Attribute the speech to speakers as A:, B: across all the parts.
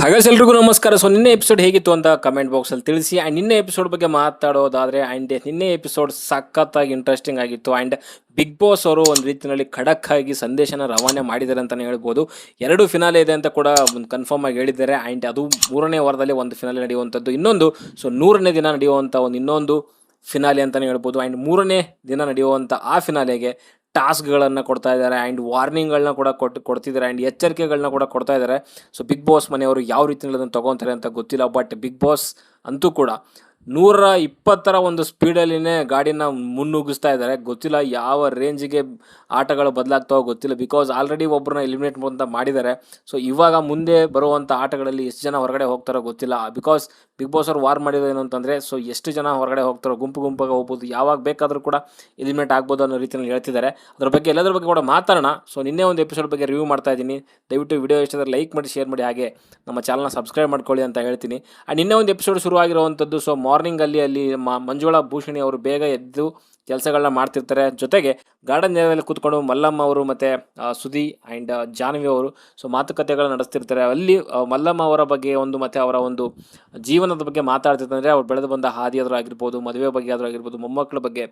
A: ಹಾಗಾದ್ರೆ ಎಲ್ರಿಗೂ ನಮಸ್ಕಾರ. ಸೊ ನಿನ್ನೆ ಎಪಿಸೋಡ್ ಹೇಗಿತ್ತು ಅಂತ ಕಮೆಂಟ್ ಬಾಕ್ಸಲ್ಲಿ ತಿಳಿಸಿ. ಆ್ಯಂಡ್ ನಿನ್ನೆ ಎಪಿಸೋಡ್ ಬಗ್ಗೆ ಮಾತಾಡೋದಾದರೆ ಆ್ಯಂಡ್ ನಿನ್ನೆ ಎಪಿಸೋಡ್ ಸಖತ್ತಾಗಿ ಇಂಟ್ರೆಸ್ಟಿಂಗ್ ಆಗಿತ್ತು. ಆ್ಯಂಡ್ ಬಿಗ್ ಬಾಸ್ ಅವರು ಒಂದು ರೀತಿಯಲ್ಲಿ ಖಡಕ್ ಆಗಿ ಸಂದೇಶನ ರವಾನೆ ಮಾಡಿದ್ದಾರೆ ಅಂತಲೇ ಹೇಳ್ಬೋದು. 2 ಫಿನಾಲೆ ಇದೆ ಅಂತ ಕೂಡ ಒಂದು ಕನ್ಫರ್ಮ್ ಆಗಿ ಹೇಳಿದ್ದಾರೆ. ಆ್ಯಂಡ್ ಅದು 3ನೇ ವಾರದಲ್ಲಿ ಒಂದು ಫಿನಾಲೆ ನಡೆಯುವಂಥದ್ದು, ಇನ್ನೊಂದು 100ನೇ ದಿನ ನಡೆಯುವಂಥ ಇನ್ನೊಂದು ಫಿನಾಲೆ ಅಂತಲೇ ಹೇಳ್ಬೋದು. ಆ್ಯಂಡ್ 3ನೇ ದಿನ ನಡೆಯುವಂಥ ಆ ಫಿನಾಲೆಗೆ ಟಾಸ್ಕ್ಗಳನ್ನು ಕೊಡ್ತಾ ಇದ್ದಾರೆ ಆ್ಯಂಡ್ ವಾರ್ನಿಂಗ್ಗಳನ್ನ ಕೂಡ ಕೊಡ್ತಿದ್ದಾರೆ ಆ್ಯಂಡ್ ಎಚ್ಚರಿಕೆಗಳನ್ನ ಕೂಡ ಕೊಡ್ತಾ ಇದ್ದಾರೆ. ಸೊ ಬಿಗ್ ಬಾಸ್ ಮನೆಯವರು ಯಾವ ರೀತಿಯಲ್ಲಿ ಅದನ್ನು ತೊಗೊತಾರೆ ಅಂತ ಗೊತ್ತಿಲ್ಲ. ಬಟ್ ಬಿಗ್ ಬಾಸ್ ಅಂತೂ ಕೂಡ 120ರ ಒಂದು ಸ್ಪೀಡಲ್ಲಿನೇ ಗಾಡಿನ ಮುನ್ನುಗ್ಗಿಸ್ತಾ ಇದ್ದಾರೆ. ಗೊತ್ತಿಲ್ಲ ಯಾವ ರೇಂಜಿಗೆ ಆಟಗಳು ಬದಲಾಗ್ತಾವೋ ಗೊತ್ತಿಲ್ಲ. ಬಿಕಾಸ್ ಆಲ್ರೆಡಿ ಒಬ್ಬರನ್ನ ಎಲಿಮಿನೇಟ್ ಅಂತ ಮಾಡಿದ್ದಾರೆ. ಸೊ ಇವಾಗ ಮುಂದೆ ಬರುವಂಥ ಆಟಗಳಲ್ಲಿ ಎಷ್ಟು ಜನ ಹೊರಗಡೆ ಹೋಗ್ತಾರೋ ಗೊತ್ತಿಲ್ಲ. ಬಿಕಾಸ್ ಬಿಗ್ ಬಾಸ್ ಅವ್ರು ವಾರ್ ಮಾಡಿರೋದೇನು ಅಂತಂದರೆ, ಸೊ ಎಷ್ಟು ಜನ ಹೊರಗಡೆ ಹೋಗ್ತಾರೋ, ಗುಂಪಾಗಿ ಹೋಗ್ಬೋದು, ಯಾವಾಗ ಬೇಕಾದರೂ ಕೂಡ ಎಲಿಮಿನೇಟ್ ಆಗ್ಬೋದು ಅನ್ನೋ ರೀತಿಯಲ್ಲಿ ಹೇಳ್ತಿದ್ದಾರೆ. ಅದ್ರ ಬಗ್ಗೆ ಎಲ್ಲದ್ರ ಬಗ್ಗೆ ಕೂಡ ಮಾತಾಡೋಣ. ಸೊ ನಿನ್ನೆ ಒಂದು ಎಪಿಸೋಡ್ ಬಗ್ಗೆ ರಿವ್ಯೂ ಮಾಡ್ತಾ ಇದ್ದೀನಿ. ದಯವಿಟ್ಟು ವಿಡಿಯೋ ಇಷ್ಟಾದರೆ ಲೈಕ್ ಮಾಡಿ, ಶೇರ್ ಮಾಡಿ, ಹಾಗೆ ನಮ್ಮ ಚಾನಲ್ನ ಸಬ್ಸ್ಕ್ರೈಬ್ ಮಾಡ್ಕೊಳ್ಳಿ ಅಂತ ಹೇಳ್ತೀನಿ. ಆ್ಯಂಡ್ ನಿನ್ನೆ ಒಂದು ಎಪಿಸೋಡ್ ಶುರು ಆಗಿರುವಂಥದ್ದು. ಸೊ ಮಾರ್ನಿಂಗಲ್ಲಿ ಮಂಜುಳಾ ಭೂಷಣಿ ಅವರು ಬೇಗ ಎದ್ದು ಕೆಲಸಗಳನ್ನ ಮಾಡ್ತಿರ್ತಾರೆ. ಜೊತೆಗೆ ಗಾರ್ಡನ್ ಏರಿಯಾದಲ್ಲಿ ಕೂತ್ಕೊಂಡು ಮಲ್ಲಮ್ಮ ಅವರು ಮತ್ತು ಸುದಿ ಆ್ಯಂಡ್ ಜಾನ್ವಿ ಅವರು ಸೊ ಮಾತುಕತೆಗಳನ್ನ ನಡೆಸ್ತಿರ್ತಾರೆ. ಅಲ್ಲಿ ಮಲ್ಲಮ್ಮ ಅವರ ಬಗ್ಗೆ ಮತ್ತು ಅವರ ಒಂದು ಜೀವನದ ಬಗ್ಗೆ ಮಾತಾಡ್ತಿರ್ತಾರೆ. ಅವ್ರು ಬೆಳೆದು ಬಂದ ಹಾದಿ ಆದರೂ ಆಗಿರ್ಬೋದು, ಮದುವೆ ಬಗ್ಗೆ ಆದರೂ ಆಗಿರ್ಬೋದು, ಮೊಮ್ಮಕ್ಕಳ ಬಗ್ಗೆ,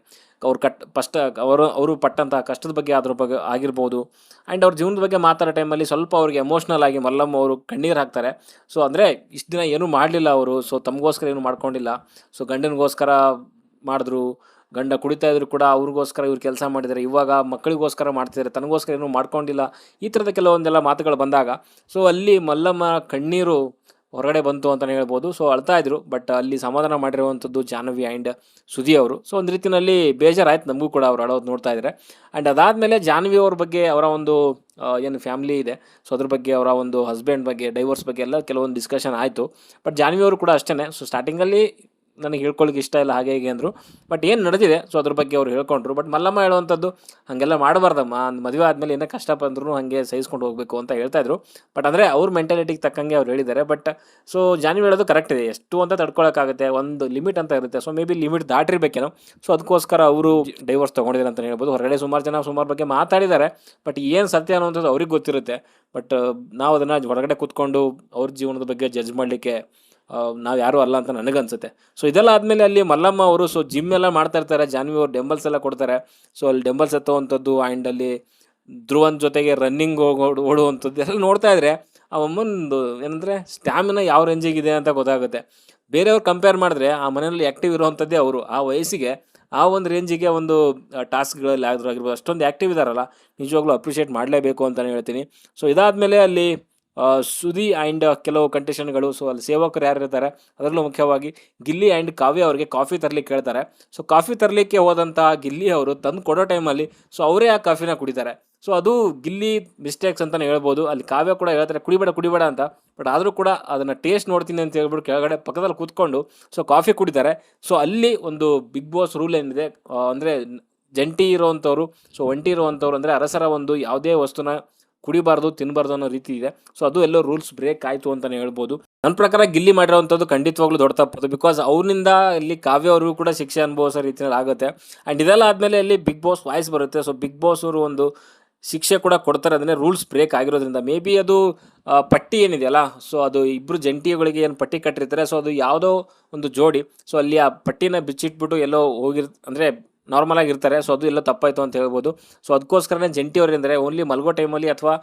A: ಅವ್ರು ಅವರು ಪಟ್ಟಂತಹ ಕಷ್ಟದ ಬಗ್ಗೆ ಆಗಿರ್ಬೋದು. ಆ್ಯಂಡ್ ಅವ್ರ ಜೀವನದ ಬಗ್ಗೆ ಮಾತಾಡೋ ಟೈಮಲ್ಲಿ ಸ್ವಲ್ಪ ಅವ್ರಿಗೆ ಎಮೋಷ್ನಲ್ ಆಗಿ ಮಲ್ಲಮ್ಮ ಅವರು ಕಣ್ಣೀರು ಹಾಕ್ತಾರೆ. ಸೊ ಅಂದರೆ ಇಷ್ಟು ದಿನ ಏನೂ ಮಾಡಲಿಲ್ಲ ಅವರು. ಸೊ ತಮಗೋಸ್ಕರ ಏನೂ ಮಾಡ್ಕೊಂಡಿಲ್ಲ. ಸೊ ಗಂಡನಿಗೋಸ್ಕರ ಮಾಡಿದ್ರು, ಗಂಡ ಕುಡಿತಾ ಇದ್ರು ಕೂಡ ಅವ್ರಿಗೋಸ್ಕರ ಇವ್ರು ಕೆಲಸ ಮಾಡಿದ್ದಾರೆ. ಇವಾಗ ಮಕ್ಕಳಿಗೋಸ್ಕರ ಮಾಡ್ತಿದ್ದಾರೆ, ತನಗೋಸ್ಕರ ಏನೂ ಮಾಡ್ಕೊಂಡಿಲ್ಲ. ಈ ಥರದ ಕೆಲವೊಂದೆಲ್ಲ ಮಾತುಗಳು ಬಂದಾಗ ಸೊ ಅಲ್ಲಿ ಮಲ್ಲಮ್ಮ ಕಣ್ಣೀರು ಹೊರಗಡೆ ಬಂತು ಅಂತಲೇ ಹೇಳ್ಬೋದು. ಸೊ ಅಳ್ತಾ ಇದ್ರು. ಬಟ್ ಅಲ್ಲಿ ಸಮಾಧಾನ ಮಾಡಿರುವಂಥದ್ದು ಜಾಹ್ನವಿ ಆ್ಯಂಡ್ ಸುದಿ ಅವರು. ಸೊ ಒಂದು ರೀತಿಯಲ್ಲಿ ಬೇಜಾರಾಯ್ತು ನಮಗೂ ಕೂಡ ಅವ್ರು ಅಳೋದು ನೋಡ್ತಾ ಇದ್ದಾರೆ. ಆ್ಯಂಡ್ ಅದಾದಮೇಲೆ ಜಾಹ್ನವಿ ಅವ್ರ ಬಗ್ಗೆ, ಅವರ ಒಂದು ಏನು ಫ್ಯಾಮಿಲಿ ಇದೆ, ಸೊ ಅದ್ರ ಬಗ್ಗೆ, ಅವರ ಒಂದು ಹಸ್ಬೆಂಡ್ ಬಗ್ಗೆ, ಡೈವೋರ್ಸ್ ಬಗ್ಗೆ ಎಲ್ಲ ಕೆಲವೊಂದು ಡಿಸ್ಕಷನ್ ಆಯಿತು. ಬಟ್ ಜಾಹ್ನವಿ ಅವರು ಕೂಡ ಅಷ್ಟೇ. ಸೊ ಸ್ಟಾರ್ಟಿಂಗಲ್ಲಿ ನನಗೆ ಹೇಳ್ಕೊಳ್ಳಿಕ್ಕೆ ಇಷ್ಟ ಇಲ್ಲ ಹಾಗೆ ಹೀಗೆ ಅಂದರು. ಬಟ್ ಏನು ನಡೆದಿದೆ ಸೊ ಅದ್ರ ಬಗ್ಗೆ ಅವ್ರು ಹೇಳ್ಕೊಂಡ್ರು. ಬಟ್ ಮಲ್ಲಮ್ಮ ಹೇಳುವಂಥದ್ದು ಹಾಗೆಲ್ಲ ಮಾಡಬಾರ್ದಮ್ಮ, ಮದುವೆ ಆದಮೇಲೆ ಏನೋ ಕಷ್ಟ ಬಂದ್ರೂ ಹಾಗೆ ಸಹಿಸ್ಕೊಂಡು ಹೋಗಬೇಕು ಅಂತ ಹೇಳ್ತಾಯಿದ್ರು. ಬಟ್ ಅಂದರೆ ಅವ್ರ ಮೆಂಟಾಲಿಟಿಗೆ ತಕ್ಕಂಗೆ ಅವ್ರು ಹೇಳಿದ್ದಾರೆ. ಬಟ್ ಸೊ ಜಾನ್ವಿ ಹೇಳೋದು ಕರೆಕ್ಟ್ ಇದೆ. ಎಷ್ಟು ಅಂತ ತಡ್ಕೊಳಕ್ಕಾಗುತ್ತೆ, ಒಂದು ಲಿಮಿಟ್ ಅಂತ ಇರುತ್ತೆ. ಸೊ ಮೇ ಬಿ ಲಿಮಿಟ್ ದಾಟಿರ್ಬೇಕೇನೋ. ಸೊ ಅದಕ್ಕೋಸ್ಕರ ಅವರು ಡೈವರ್ಸ್ ತೊಗೊಂಡಿದ್ದಾರೆ ಅಂತ ಹೇಳ್ಬೋದು. ಹೊರಗಡೆ ಸುಮಾರು ಬಗ್ಗೆ ಮಾತಾಡಿದ್ದಾರೆ. ಬಟ್ ಏನು ಸತ್ಯ ಅನ್ನೋಂಥದ್ದು ಅವ್ರಿಗೆ ಗೊತ್ತಿರುತ್ತೆ. ಬಟ್ ನಾವು ಅದನ್ನು ಹೊರಗಡೆ ಕೂತ್ಕೊಂಡು ಅವ್ರ ಜೀವನದ ಬಗ್ಗೆ ಜಡ್ಜ್ ಮಾಡಲಿಕ್ಕೆ ನಾವು ಯಾರೂ ಅಲ್ಲ ಅಂತ ನನಗನ್ಸುತ್ತೆ. ಸೊ ಇದೆಲ್ಲ ಆದಮೇಲೆ ಅಲ್ಲಿ ಮಲ್ಲಮ್ಮ ಅವರು ಸೊ ಜಿಮ್ ಎಲ್ಲ ಮಾಡ್ತಾ ಇರ್ತಾರೆ. ಜಾನ್ವಿ ಅವರು ಡೆಂಬಲ್ಸ್ ಎಲ್ಲ ಕೊಡ್ತಾರೆ. ಸೊ ಅಲ್ಲಿ ಡೆಂಬಲ್ಸ್ ಎತ್ತುವಂಥದ್ದು ಆ್ಯಂಡ್ ಅಲ್ಲಿ ಧ್ರುವನ್ ಜೊತೆಗೆ ರನ್ನಿಂಗ್ ಓಡುವಂಥದ್ದು ಎಲ್ಲ ನೋಡ್ತಾ ಇದ್ರೆ ಆ ಅಮ್ಮಂದು ಏನಂದರೆ ಸ್ಟ್ಯಾಮಿನಾ ಯಾವ ರೇಂಜಿಗಿದೆ ಅಂತ ಗೊತ್ತಾಗುತ್ತೆ. ಬೇರೆಯವ್ರು ಕಂಪೇರ್ ಮಾಡಿದ್ರೆ ಆ ಮನೆಯಲ್ಲಿ ಆ್ಯಕ್ಟಿವ್ ಇರುವಂಥದ್ದೇ ಅವರು. ಆ ವಯಸ್ಸಿಗೆ ಆ ಒಂದು ರೇಂಜಿಗೆ ಒಂದು ಟಾಸ್ಕ್ಗಳಲ್ಲಿ ಆಗಿರ್ಬೋದು ಅಷ್ಟೊಂದು ಆ್ಯಕ್ಟಿವ್ ಇದ್ದಾರಲ್ಲ, ನಿಜವಾಗ್ಲೂ ಅಪ್ರಿಷಿಯೇಟ್ ಮಾಡಲೇಬೇಕು ಅಂತಲೇ ಹೇಳ್ತೀನಿ. ಸೊ ಇದಾದಮೇಲೆ ಅಲ್ಲಿ ಸುದಿ ಆ್ಯಂಡ್ ಕೆಲವು ಕಂಟೆಸ್ಟೆಂಟ್ಗಳು, ಸೊ ಅಲ್ಲಿ ಸೇವಕರು ಯಾರು ಇರ್ತಾರೆ ಅದರಲ್ಲೂ ಮುಖ್ಯವಾಗಿ ಗಿಲ್ಲಿ ಆ್ಯಂಡ್ ಕಾವ್ಯ ಅವರಿಗೆ ಕಾಫಿ ತರಲಿಕ್ಕೆ ಹೇಳ್ತಾರೆ. ಸೊ ಕಾಫಿ ತರಲಿಕ್ಕೆ ಹೋದಂಥ ಗಿಲ್ಲಿ ಅವರು ತಂದು ಕೊಡೋ ಟೈಮಲ್ಲಿ ಸೊ ಅವರೇ ಆ ಕಾಫಿನ ಕುಡಿತಾರೆ. ಸೊ ಅದು ಗಿಲ್ಲಿ ಮಿಸ್ಟೇಕ್ಸ್ ಅಂತಲೇ ಹೇಳ್ಬೋದು. ಅಲ್ಲಿ ಕಾವ್ಯ ಕೂಡ ಹೇಳ್ತಾರೆ ಕುಡಿಬೇಡ ಅಂತ. ಬಟ್ ಆದರೂ ಕೂಡ ಅದನ್ನು ಟೇಸ್ಟ್ ನೋಡ್ತೀನಿ ಅಂತ ಹೇಳ್ಬಿಟ್ಟು ಕೆಳಗಡೆ ಪಕ್ಕದಲ್ಲಿ ಕೂತ್ಕೊಂಡು ಸೊ ಕಾಫಿ ಕುಡಿತಾರೆ. ಸೊ ಅಲ್ಲಿ ಒಂದು ಬಿಗ್ ಬಾಸ್ ರೂಲ್ ಏನಿದೆ ಅಂದರೆ ಒಂಟಿ ಇರುವಂಥವ್ರು ಅಂದರೆ ಅರಸರ ಒಂದು ಯಾವುದೇ ವಸ್ತುನ ಕುಡಿಬಾರ್ದು, ತಿನ್ನಬಾರ್ದು ಅನ್ನೋ ರೀತಿ ಇದೆ. ಸೊ ಅದು ಎಲ್ಲೋ ರೂಲ್ಸ್ ಬ್ರೇಕ್ ಆಯಿತು ಅಂತಲೇ ಹೇಳ್ಬೋದು. ನನ್ನ ಪ್ರಕಾರ ಗಿಲ್ಲಿ ಮಾಡಿರೋವಂಥದ್ದು ಖಂಡಿತವಾಗ್ಲೂ ದೊಡ್ಡ ತಪ್ಪದು. ಬಿಕಾಸ್ ಅವರಿಂದ ಇಲ್ಲಿ ಕಾವ್ಯ ಅವ್ರಿಗೂ ಕೂಡ ಶಿಕ್ಷೆ ಅನುಭವಿಸೋ ರೀತಿಯಲ್ಲಿ ಆಗುತ್ತೆ. ಆ್ಯಂಡ್ ಇದೆಲ್ಲ ಆದಮೇಲೆ ಅಲ್ಲಿ ಬಿಗ್ ಬಾಸ್ ವಾಯ್ಸ್ ಬರುತ್ತೆ. ಸೊ ಬಿಗ್ ಬಾಸ್ ಅವರು ಒಂದು ಶಿಕ್ಷೆ ಕೂಡ ಕೊಡ್ತಾರೆ. ಅದನ್ನೇ ರೂಲ್ಸ್ ಬ್ರೇಕ್ ಆಗಿರೋದ್ರಿಂದ ಮೇ ಬಿ ಅದು ಪಟ್ಟಿ ಏನಿದೆಯಲ್ಲ, ಸೊ ಅದು ಇಬ್ಬರು ಜಂಟಿಗಳಿಗೆ ಏನು ಪಟ್ಟಿ ಕಟ್ಟಿರ್ತಾರೆ. ಸೊ ಅದು ಯಾವುದೋ ಒಂದು ಜೋಡಿ ಸೊ ಅಲ್ಲಿ ಆ ಪಟ್ಟಿನ ಬಿಚ್ಚಿಟ್ಬಿಟ್ಟು ಎಲ್ಲೋ ಅಂದರೆ ನಾರ್ಮಲ್ ಆಗಿರ್ತಾರೆ. ಸೊ ಅದು ಎಲ್ಲ ತಪ್ಪಾಯಿತು ಅಂತ ಹೇಳ್ಬೋದು. ಸೊ ಅದಕ್ಕೋಸ್ಕರನೇ ಜಂಟಿಯವರೆಂದರೆ ಓನ್ಲಿ ಮಲ್ಗೋ ಟೈಮಲ್ಲಿ ಅಥವಾ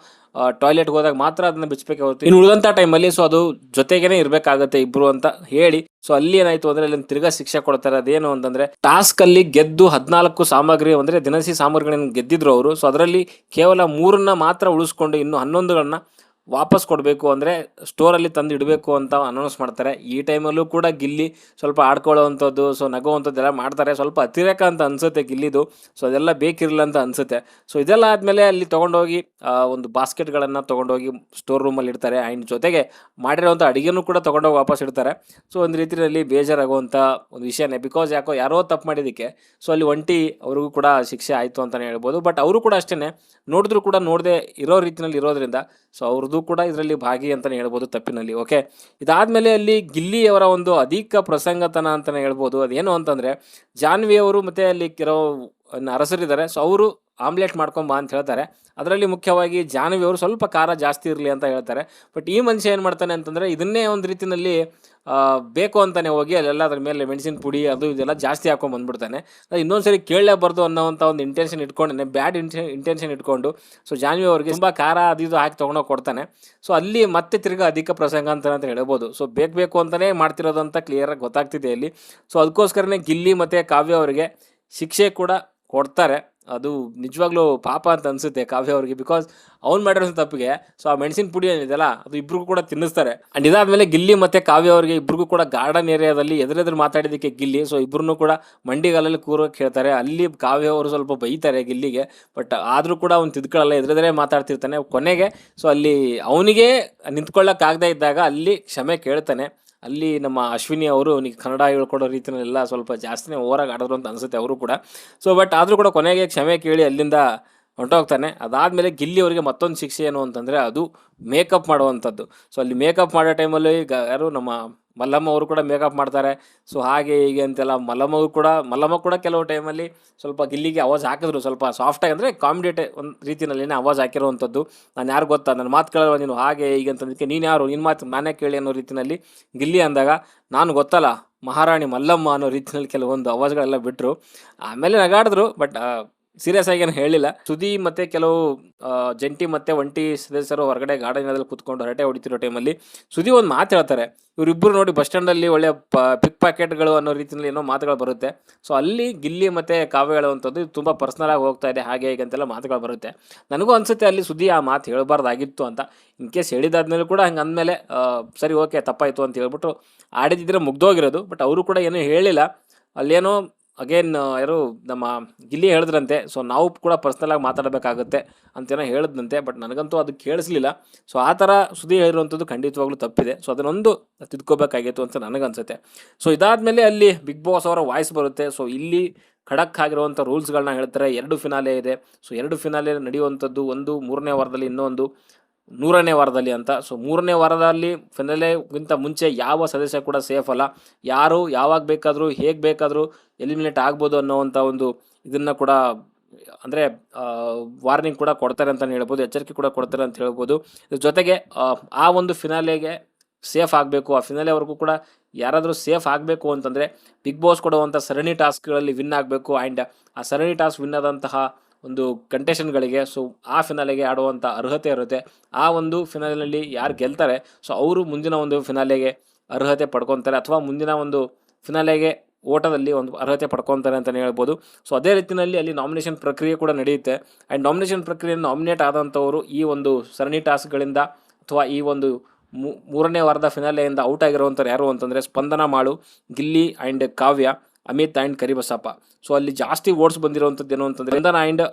A: ಟಾಯ್ಲೆಟ್ಗೆ ಹೋದಾಗ ಮಾತ್ರ ಅದನ್ನು ಬಿಚ್ಚಬೇಕೆ ಹೊರತು ಇನ್ನು ಉಳಿದಂಥ ಟೈಮಲ್ಲಿ ಸೊ ಅದು ಜೊತೆಗೇನೆ ಇರಬೇಕಾಗತ್ತೆ ಇಬ್ಬರು ಅಂತ ಹೇಳಿ. ಸೊ ಅಲ್ಲಿ ಏನಾಯಿತು ಅಂದರೆ ಅಲ್ಲಿ ತಿರ್ಗಾ ಶಿಕ್ಷೆ ಕೊಡ್ತಾರೆ. ಅದೇನು ಅಂತಂದರೆ ಟಾಸ್ಕಲ್ಲಿ ಗೆದ್ದು 14 ಸಾಮಗ್ರಿ ಅಂದರೆ ದಿನಸಿ ಸಾಮಗ್ರಿಗಳನ್ನು ಗೆದ್ದಿದ್ರು ಅವರು. ಸೊ ಅದರಲ್ಲಿ ಕೇವಲ 3 ಮಾತ್ರ ಉಳಿಸ್ಕೊಂಡು ಇನ್ನು 11ಗಳನ್ನ ವಾಪಸ್ ಕೊಡಬೇಕು, ಅಂದರೆ ಸ್ಟೋರಲ್ಲಿ ತಂದು ಇಡಬೇಕು ಅಂತ ಅನೌನ್ಸ್ ಮಾಡ್ತಾರೆ. ಈ ಟೈಮಲ್ಲೂ ಕೂಡ ಗಿಲ್ಲಿ ಸ್ವಲ್ಪ ಆಡ್ಕೊಳ್ಳೋವಂಥದ್ದು, ಸೊ ನಗೋವಂಥದ್ದೆಲ್ಲ ಮಾಡ್ತಾರೆ. ಸ್ವಲ್ಪ ಅತಿರೇಕ ಅಂತ ಅನಿಸುತ್ತೆ ಗಿಲ್ಲಿದು. ಸೊ ಅದೆಲ್ಲ ಬೇಕಿರಲಿಲ್ಲ ಅಂತ ಅನಿಸುತ್ತೆ. ಸೊ ಇದೆಲ್ಲ ಆದಮೇಲೆ ಅಲ್ಲಿ ತೊಗೊಂಡೋಗಿ ಒಂದು ಬಾಸ್ಕೆಟ್ಗಳನ್ನು ತೊಗೊಂಡೋಗಿ ಸ್ಟೋರ್ ರೂಮಲ್ಲಿ ಇಡ್ತಾರೆ. ಆ್ಯಂಡ್ ಜೊತೆಗೆ ಮಾಡಿರೋವಂಥ ಅಡುಗೆನೂ ಕೂಡ ತೊಗೊಂಡೋಗಿ ವಾಪಸ್ ಇಡ್ತಾರೆ. ಸೊ ಒಂದು ರೀತಿಯಲ್ಲಿ ಬೇಜಾರಾಗುವಂಥ ಒಂದು ವಿಷಯನೇ. ಬಿಕಾಸ್ ಯಾರೋ ತಪ್ಪು ಮಾಡಿದ್ದಕ್ಕೆ ಸೊ ಅಲ್ಲಿ ಒಂಟಿ ಅವ್ರಿಗೂ ಕೂಡ ಶಿಕ್ಷೆ ಆಯಿತು ಅಂತಲೇ ಹೇಳ್ಬೋದು. ಬಟ್ ಅವರು ಕೂಡ ಅಷ್ಟೇ ನೋಡಿದ್ರು ಕೂಡ ನೋಡದೆ ಇರೋ ರೀತಿಯಲ್ಲಿ ಇರೋದ್ರಿಂದ ಸೊ ಅವ್ರದ್ದು ಕೂಡ ಇದರಲ್ಲಿ ಭಾಗಿ ಅಂತಲೇ ಹೇಳ್ಬೋದು ತಪ್ಪಿನಲ್ಲಿ. ಓಕೆ, ಇದಾದಮೇಲೆ ಅಲ್ಲಿ ಗಿಲ್ಲಿಯವರ ಒಂದು ಅಧಿಕ ಪ್ರಸಂಗತನ ಅಂತಲೇ ಹೇಳ್ಬೋದು. ಅದೇನು ಅಂತಂದರೆ ಜಾನ್ವಿ ಅವರು ಮತ್ತು ಅಲ್ಲಿ ಕೆಲವು ಅರಸರಿದ್ದಾರೆ. ಸೊ ಅವರು ಆಮ್ಲೆಟ್ ಮಾಡ್ಕೊಂಬ ಅಂತ ಹೇಳ್ತಾರೆ. ಅದರಲ್ಲಿ ಮುಖ್ಯವಾಗಿ ಜಾಹ್ನವಿ ಅವರು ಸ್ವಲ್ಪ ಖಾರ ಜಾಸ್ತಿ ಇರಲಿ ಅಂತ ಹೇಳ್ತಾರೆ. ಬಟ್ ಈ ಮನುಷ್ಯ ಏನು ಮಾಡ್ತಾನೆ ಅಂತಂದರೆ ಇದನ್ನೇ ಒಂದು ರೀತಿಯಲ್ಲಿ ಬೇಕು ಅಂತಾನೆ ಹೋಗಿ ಅಲ್ಲೆಲ್ಲ ಅದ್ರ ಮೇಲೆ ಮೆಣಸಿನ ಪುಡಿ ಅದು ಇದೆಲ್ಲ ಜಾಸ್ತಿ ಹಾಕೊಂಡು ಬಂದ್ಬಿಡ್ತಾನೆ. ಇನ್ನೊಂದು ಸರಿ ಕೇಳಲೇಬಾರ್ದು ಅನ್ನೋವಂಥ ಒಂದು ಇಂಟೆನ್ಷನ್ ಇಟ್ಕೊಂಡೇ ಬ್ಯಾಡ್ ಇಂಟೆನ್ಷನ್ ಇಟ್ಕೊಂಡು ಸೊ ಜಾಹ್ನವಿ ಅವ್ರಿಗೆ ತುಂಬ ಖಾರ ಅದು ಇದು ಹಾಕಿ ತೊಗೊಂಡೋಗಿ ಕೊಡ್ತಾನೆ. ಸೊ ಅಲ್ಲಿ ಮತ್ತೆ ತಿರ್ಗಿ ಅಧಿಕ ಪ್ರಸಂಗ ಅಂತ ಹೇಳ್ಬೋದು. ಸೊ ಬೇಕು ಅಂತಲೇ ಮಾಡ್ತಿರೋದು ಅಂತ ಕ್ಲಿಯರಾಗಿ ಗೊತ್ತಾಗ್ತಿದೆ ಇಲ್ಲಿ. ಸೊ ಅದಕ್ಕೋಸ್ಕರನೇ ಗಿಲ್ಲಿ ಮತ್ತು ಕಾವ್ಯ ಅವರಿಗೆ ಶಿಕ್ಷೆ ಕೂಡ ಕೊಡ್ತಾರೆ. ಅದು ನಿಜವಾಗ್ಲೂ ಪಾಪ ಅಂತ ಅನಿಸುತ್ತೆ ಕಾವ್ಯ ಅವ್ರಿಗೆ, ಬಿಕಾಸ್ ಅವ್ನು ಮಾಡಿರೋ ತಪ್ಪಿಗೆ ಸೊ ಆ ಮೆಣಸಿನ ಪುಡಿ ಏನಿದೆಯಲ್ಲ ಅದು ಇಬ್ರಿಗೂ ಕೂಡ ತಿನ್ನಿಸ್ತಾರೆ. ಆ್ಯಂಡ್ ಇದಾದಮೇಲೆ ಗಿಲ್ಲಿ ಮತ್ತು ಕಾವ್ಯ ಅವರಿಗೆ ಇಬ್ರಿಗೂ ಕೂಡ ಗಾರ್ಡನ್ ಏರಿಯಾದಲ್ಲಿ ಎದುರೆದುರು ಮಾತಾಡಿದ್ದಕ್ಕೆ ಗಿಲ್ಲಿ ಸೊ ಇಬ್ಬರನ್ನೂ ಕೂಡ ಮಂಡಿಗಾಲಲ್ಲಿ ಕೂರೋಕೆ ಹೇಳ್ತಾರೆ. ಅಲ್ಲಿ ಕಾವ್ಯ ಅವರು ಸ್ವಲ್ಪ ಬೈತಾರೆ ಗಿಲ್ಲಿಗೆ, ಬಟ್ ಆದರೂ ಕೂಡ ಅವ್ನು ತಿದ್ಕೊಳ್ಳಲ್ಲ, ಎದುರೆದುರೇ ಮಾತಾಡ್ತಿರ್ತಾನೆ. ಕೊನೆಗೆ ಸೊ ಅಲ್ಲಿ ಅವನಿಗೆ ನಿಂತ್ಕೊಳ್ಳೋಕ್ಕಾಗದೇ ಇದ್ದಾಗ ಅಲ್ಲಿ ಕ್ಷಮೆ ಕೇಳ್ತಾನೆ. ಅಲ್ಲಿ ನಮ್ಮ ಅಶ್ವಿನಿ ಅವರು ಅವನಿಗೆ ಕನ್ನಡ ಹೇಳ್ಕೊಡೋ ರೀತಿಯಲ್ಲೆಲ್ಲ ಸ್ವಲ್ಪ ಜಾಸ್ತಿನೇ ಓವರಾಗಿ ಆಡಿದ್ರು ಅಂತ ಅನಿಸುತ್ತೆ ಅವರು ಕೂಡ. ಸೊ ಬಟ್ ಆದರೂ ಕೂಡ ಕೊನೆಗೆ ಕ್ಷಮೆ ಕೇಳಿ ಅಲ್ಲಿಂದ ಹೊಂಟೋಗ್ತಾನೆ. ಅದಾದಮೇಲೆ ಗಿಲ್ಲಿ ಅವರಿಗೆ ಮತ್ತೊಂದು ಶಿಕ್ಷೆ ಏನು ಅಂತಂದರೆ ಅದು ಮೇಕಪ್ ಮಾಡುವಂಥದ್ದು. ಸೊ ಅಲ್ಲಿ ಮೇಕಪ್ ಮಾಡೋ ಟೈಮಲ್ಲಿ ಈಗ ಯಾರು ನಮ್ಮ ಮಲ್ಲಮ್ಮ ಅವರು ಕೂಡ ಮೇಕಪ್ ಮಾಡ್ತಾರೆ. ಸೊ ಹಾಗೆ ಹೀಗೆ ಅಂತೆಲ್ಲ ಮಲ್ಲಮ್ಮ ಕೂಡ ಕೆಲವು ಟೈಮಲ್ಲಿ ಸ್ವಲ್ಪ ಗಿಲ್ಲಿಗೆ ಅವಾಜ್ ಹಾಕಿದ್ರು, ಸ್ವಲ್ಪ ಸಾಫ್ಟಾಗಿ ಅಂದರೆ ಕಾಮಿಡಿಯೇಟ್ ಒಂದು ರೀತಿಯಲ್ಲಿನೇ ಅವಾಜ್ ಹಾಕಿರುವಂಥದ್ದು. ನಾನು ಯಾರು ಗೊತ್ತಾ, ನನ್ನ ಮಾತು ಕೇಳಲ್ವ ನೀನು, ಹಾಗೆ ಹೀಗೆ ಅಂತಂದಕ್ಕೆ ನೀನು ಯಾರು, ನಿನ್ನ ಮಾತು ನಾನೇ ಕೇಳಿ ಅನ್ನೋ ರೀತಿಯಲ್ಲಿ ಗಿಲ್ಲಿ ಅಂದಾಗ ನಾನು ಗೊತ್ತಲ್ಲ ಮಹಾರಾಣಿ ಮಲ್ಲಮ್ಮ ಅನ್ನೋ ರೀತಿಯಲ್ಲಿ ಕೆಲವೊಂದು ಅವಾಜ್ಗಳೆಲ್ಲ ಬಿಟ್ಟರು. ಆಮೇಲೆ ನಗಾಡಿದ್ರು, ಬಟ್ ಸೀರಿಯಸ್ ಆಗಿ ಏನು ಹೇಳಿಲ್ಲ. ಸುದಿ ಮತ್ತು ಕೆಲವು ಜಂಟಿ ಮತ್ತು ಒಂಟಿ ಸದಸ್ಯರು ಹೊರಗಡೆ ಗಾರ್ಡನಲ್ಲಿ ಕೂತ್ಕೊಂಡು ಹರಟೆ ಹೊಡಿತಿರೋ ಟೈಮಲ್ಲಿ ಸುದಿ ಒಂದು ಮಾತು ಹೇಳ್ತಾರೆ. ಇವರಿಬ್ಬರು ನೋಡಿ ಬಸ್ ಸ್ಟ್ಯಾಂಡಲ್ಲಿ ಒಳ್ಳೆ ಪಿಕ್ ಪ್ಯಾಕೆಟ್ಗಳು ಅನ್ನೋ ರೀತಿಯಲ್ಲಿ ಏನೋ ಮಾತುಗಳು ಬರುತ್ತೆ. ಸೊ ಅಲ್ಲಿ ಗಿಲ್ಲಿ ಮತ್ತು ಕಾವ್ಯ ಹೇಳುವಂಥದ್ದು ಇದು ತುಂಬ ಪರ್ಸ್ನಲಾಗಿ ಹೋಗ್ತಾ ಇದೆ, ಹಾಗೆ ಹೀಗೆ ಅಂತೆಲ್ಲ ಮಾತುಗಳು ಬರುತ್ತೆ. ನನಗೂ ಅನಿಸುತ್ತೆ ಅಲ್ಲಿ ಸುದಿ ಆ ಮಾತು ಹೇಳಬಾರ್ದಾಗಿತ್ತು ಅಂತ. ಇನ್ ಕೇಸ್ ಹೇಳಿದಾದ್ಮೇಲೆ ಕೂಡ ಹಂಗೆ ಅಂದಮೇಲೆ ಸರಿ ಓಕೆ ತಪ್ಪಾಯಿತು ಅಂತ ಹೇಳ್ಬಿಟ್ಟು ಆಡಿದಿದ್ರೆ ಮುಗ್ದೋಗಿರೋದು. ಬಟ್ ಅವರು ಕೂಡ ಏನೂ ಹೇಳಿಲ್ಲ. ಅಲ್ಲೇನೋ ಅಗೇನ್ ಯಾರು ನಮ್ಮ ಗಿಲ್ಲಿ ಹೇಳಿದ್ರಂತೆ, ಸೊ ನಾವು ಕೂಡ ಪರ್ಸ್ನಲಾಗಿ ಮಾತಾಡಬೇಕಾಗುತ್ತೆ ಅಂತೇನೋ ಹೇಳಿದ್ನಂತೆ. ಬಟ್ ನನಗಂತೂ ಅದು ಕೇಳಿಸ್ಲಿಲ್ಲ. ಸೊ ಆ ಥರ ಸುದ್ದಿ ಹೇಳಿರುವಂಥದ್ದು ಖಂಡಿತವಾಗ್ಲೂ ತಪ್ಪಿದೆ. ಸೊ ಅದನ್ನೊಂದು ತಿದ್ಕೋಬೇಕಾಗಿತ್ತು ಅಂತ ನನಗನ್ಸುತ್ತೆ. ಸೊ ಇದಾದಮೇಲೆ ಅಲ್ಲಿ ಬಿಗ್ ಬಾಸ್ ಅವರ ವಾಯ್ಸ್ ಬರುತ್ತೆ. ಸೊ ಇಲ್ಲಿ ಖಡಕ್ ಆಗಿರುವಂಥ ರೂಲ್ಸ್ಗಳನ್ನ ಹೇಳ್ತಾರೆ. 2 ಫಿನಾಲೆ ಇದೆ. ಸೊ 2 ಫಿನಾಲೆ ನಡೆಯುವಂಥದ್ದು, ಒಂದು 3ನೇ ವಾರದಲ್ಲಿ, ಇನ್ನೊಂದು 100ನೇ ವಾರದಲ್ಲಿ ಅಂತ. ಸೊ 3ನೇ ವಾರದಲ್ಲಿ ಫಿನಾಲೆಗಿಂತ ಮುಂಚೆ ಯಾವ ಸದಸ್ಯ ಕೂಡ ಸೇಫ್ ಅಲ್ಲ. ಯಾರು ಯಾವಾಗ ಬೇಕಾದರೂ ಹೇಗೆ ಬೇಕಾದರೂ ಎಲಿಮಿನೇಟ್ ಆಗ್ಬೋದು ಅನ್ನೋವಂಥ ಒಂದು ಇದನ್ನು ಕೂಡ ಅಂದರೆ ವಾರ್ನಿಂಗ್ ಕೂಡ ಕೊಡ್ತಾರೆ ಅಂತಲೇ ಹೇಳ್ಬೋದು, ಎಚ್ಚರಿಕೆ ಕೂಡ ಕೊಡ್ತಾರೆ ಅಂತ ಹೇಳ್ಬೋದು. ಜೊತೆಗೆ ಆ ಒಂದು ಫಿನಾಲೆಗೆ ಸೇಫ್ ಆಗಬೇಕು, ಆ ಫಿನಾಲೆವರೆಗೂ ಕೂಡ ಯಾರಾದರೂ ಸೇಫ್ ಆಗಬೇಕು ಅಂತಂದರೆ ಬಿಗ್ ಬಾಸ್ ಕೊಡುವಂಥ ಸರಣಿ ಟಾಸ್ಕ್ಗಳಲ್ಲಿ ವಿನ್ ಆಗಬೇಕು. ಆ್ಯಂಡ್ ಆ ಸರಣಿ ಟಾಸ್ಕ್ ವಿನ್ ಆದಂತಹ ಒಂದು ಕಂಟೆಸ್ಟೆಂಟ್ಗಳಿಗೆ ಸೊ ಆ ಫಿನಾಲೆಗೆ ಆಡುವಂಥ ಅರ್ಹತೆ ಇರುತ್ತೆ. ಆ ಒಂದು ಫಿನಾಲೆಯಲ್ಲಿ ಯಾರು ಗೆಲ್ತಾರೆ ಸೊ ಅವರು ಮುಂದಿನ ಒಂದು ಫಿನಾಲೆಗೆ ಅರ್ಹತೆ ಪಡ್ಕೊತಾರೆ, ಅಥವಾ ಮುಂದಿನ ಒಂದು ಫಿನಾಲೆಗೆ ಓಟದಲ್ಲಿ ಒಂದು ಅರ್ಹತೆ ಪಡ್ಕೊತಾರೆ ಅಂತಲೇ ಹೇಳ್ಬೋದು. ಸೊ ಅದೇ ರೀತಿಯಲ್ಲಿ ಅಲ್ಲಿ ನಾಮಿನೇಷನ್ ಪ್ರಕ್ರಿಯೆ ಕೂಡ ನಡೆಯುತ್ತೆ. ಆ್ಯಂಡ್ ನಾಮಿನೇಷನ್ ಪ್ರಕ್ರಿಯೆಯನ್ನು ನಾಮಿನೇಟ್ ಆದಂಥವರು ಈ ಒಂದು ಸರಣಿ ಟಾಸ್ಕ್ಗಳಿಂದ ಅಥವಾ ಈ ಒಂದು 3ನೇ ವಾರದ ಫಿನಾಲೆಯಿಂದ ಔಟ್ ಆಗಿರುವಂಥವ್ರು ಯಾರು ಅಂತಂದರೆ Spandana Malu, Gilli and Kavya, Amit and Karibasappa. So ಅಲ್ಲಿ ಜಾಸ್ತಿ ವೋಟ್ಸ್ ಬಂದಿರುವಂಥದ್ದು ಏನು ಅಂತಂದರೆ ಸ್ಪಂದನ ಆ್ಯಂಡ್